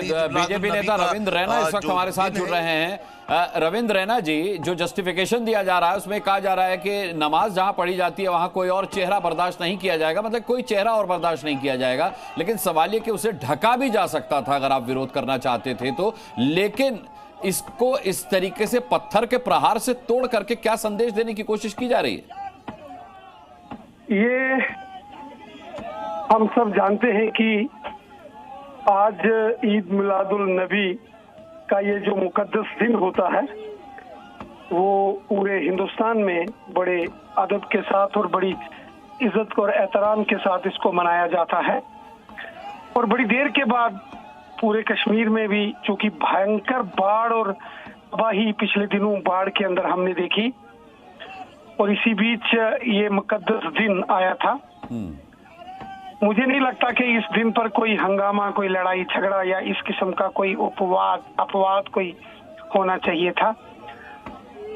BJP नेता रविंद्र रैना इस वक्त हमारे साथ जुड़ रहे हैं। रविंद्र रैना जी, जो जस्टिफिकेशन दिया जा रहा है उसमें कहा जा रहा है कि नमाज जहां पढ़ी जाती है वहां कोई और चेहरा बर्दाश्त नहीं किया जाएगा, मतलब कोई चेहरा और बर्दाश्त नहीं किया जाएगा। लेकिन सवाल ये कि उसे ढका भी जा सकता था अगर आप विरोध करना चाहते थे तो, लेकिन इसको इस तरीके से पत्थर के प्रहार से तोड़ करके क्या संदेश देने की कोशिश की जा रही है? ये हम सब जानते हैं कि आज ईद मिलादुल नबी का ये जो मुकद्दस दिन होता है वो पूरे हिंदुस्तान में बड़े अदब के साथ और बड़ी इज्जत और एहतराम के साथ इसको मनाया जाता है। और बड़ी देर के बाद पूरे कश्मीर में भी चूंकि भयंकर बाढ़ और तबाही पिछले दिनों बाढ़ के अंदर हमने देखी, और इसी बीच ये मुकद्दस दिन आया था। मुझे नहीं लगता कि इस दिन पर कोई हंगामा, कोई लड़ाई झगड़ा या इस किस्म का कोई अपवाद कोई होना चाहिए था।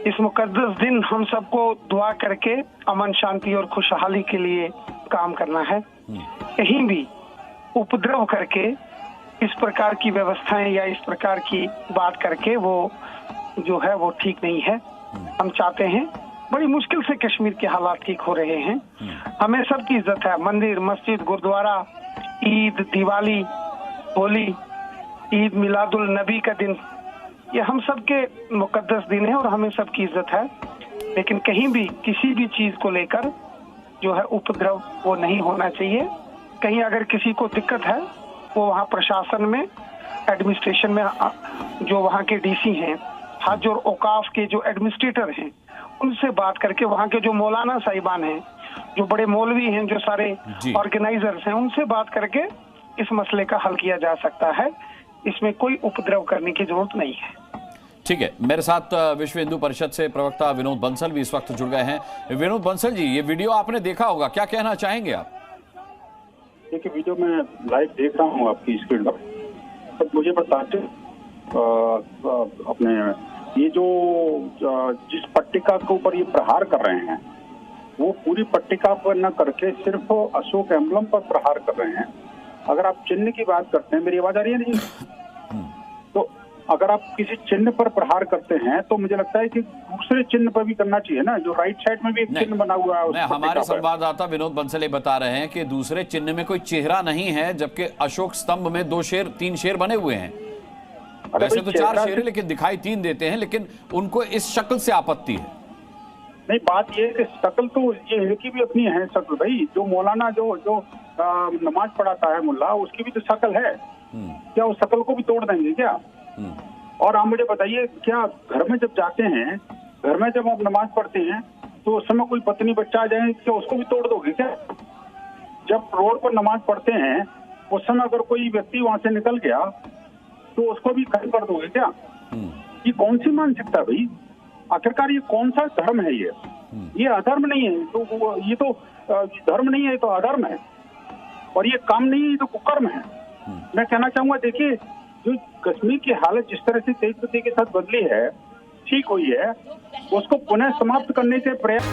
इस मुकद्दस दिन हम सबको दुआ करके अमन शांति और खुशहाली के लिए काम करना है। कहीं भी उपद्रव करके इस प्रकार की व्यवस्थाएं या इस प्रकार की बात करके वो जो है वो ठीक नहीं है। हम चाहते हैं, बड़ी मुश्किल से कश्मीर के हालात ठीक हो रहे हैं, हमें सबकी इज्जत है। मंदिर, मस्जिद, गुरुद्वारा, ईद, दिवाली, होली, ईद मिलादुल नबी का दिन, ये हम सबके मुकद्दस दिन है और हमें सबकी इज्जत है। लेकिन कहीं भी किसी भी चीज को लेकर जो है उपद्रव वो नहीं होना चाहिए। कहीं अगर किसी को दिक्कत है वो वहाँ प्रशासन में, एडमिनिस्ट्रेशन में, जो वहाँ के डीसी हैं, हज और औकाफ के जो एडमिनिस्ट्रेटर हैं, उनसे बात करके, वहाँ के जो मौलाना साहिबान हैं, जो बड़े मौलवी हैं, जो सारे ऑर्गेनाइजर्स हैं, उनसे बात करके इस मसले का हल किया जा सकता है। इसमें कोई उपद्रव करने की जरूरत नहीं है। ठीक है, मेरे साथ विश्व हिंदू परिषद से प्रवक्ता विनोद बंसल भी इस वक्त जुड़ गए हैं। विनोद बंसल जी, ये वीडियो आपने देखा होगा, क्या कहना चाहेंगे आप? देखिए, वीडियो में लाइव देख रहा हूँ आपकी स्क्रीन पर, तो मुझे बताते अपने ये जो जिस पट्टिका के ऊपर ये प्रहार कर रहे हैं वो पूरी पट्टिका पर न करके सिर्फ अशोक एम्बलम पर प्रहार कर रहे हैं। अगर आप चिन्ह की बात करते हैं, मेरी आवाज आ रही है नहीं? तो अगर आप किसी चिन्ह पर प्रहार करते हैं तो मुझे लगता है कि दूसरे चिन्ह पर भी करना चाहिए ना। जो राइट साइड में भी एक चिन्ह बना हुआ है, हमारे संवाददाता विनोद बंसल बता रहे हैं कि दूसरे चिन्ह में कोई चेहरा नहीं है, जबकि अशोक स्तंभ में 3 शेर बने हुए हैं। वैसे तो 4 शेर है लेकिन दिखाई 3 देते हैं, लेकिन उनको इस शक्ल से आपत्ति है। नहीं, बात ये है कि शक्ल तो ये इनकी भी अपनी है शक्ल भाई। जो मौलाना जो नमाज पढ़ाता है मुल्ला, उसकी भी तो शक्ल है। क्या उस शक्ल को भी तोड़ देंगे क्या? और आप मुझे बताइए, क्या घर में जब जाते हैं, घर में जब आप नमाज पढ़ते हैं तो उस समय कोई पत्नी बच्चा आ जाए, क्या उसको भी तोड़ दोगे क्या? जब रोड पर नमाज पढ़ते हैं उस समय अगर कोई व्यक्ति वहां से निकल गया तो उसको भी खत्म कर दोगे क्या? ये कौन सी मानसिकता भाई? आखिरकार ये कौन सा धर्म है? ये अधर्म नहीं है तो ये तो धर्म नहीं है, तो अधर्म है। और ये काम नहीं है तो कुकर्म है। मैं कहना चाहूंगा, देखिए, जो कश्मीर की हालत जिस तरह से तेज गति के साथ बदली है, ठीक हुई है, उसको पुनः समाप्त करने के प्रयास